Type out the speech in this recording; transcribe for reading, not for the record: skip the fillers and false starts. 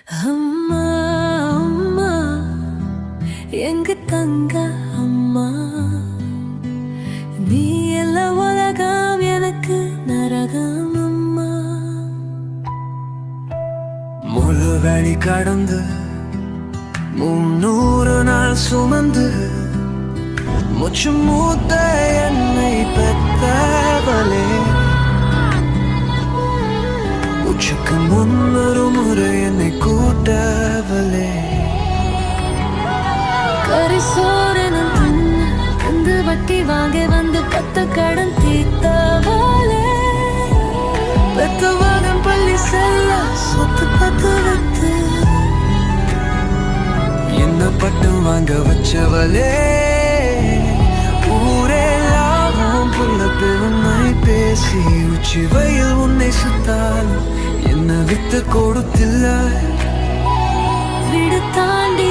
அம்மா அம்மா எங்க தங்க அம்மா, நீ எல்லா உலகம் எனக்கு நரகம் அம்மா. முழுவெளி கடந்து 300 நாள் சுமந்து முச்சு மூத்த என்னை பெற்றவளே, உச்சுக்கு முன்னொரு முறை என்னை கூட்டவளே. கரிசோரன் தந்து வட்டி வாங்க வந்து பத்த கடன் தீர்த்தவளே, பெத்தவாதம் பள்ளி செல்ல சொத்து பத்து வைத்து என்ன பட்டம் வாங்க வச்சவளே, ஊரே லாபம் புள்ள பெருமை பேசி உச்சி வயல் உன்னை சுத்தால் என்ன வித்து கொடுத்தில்ல. வீடு தாண்டி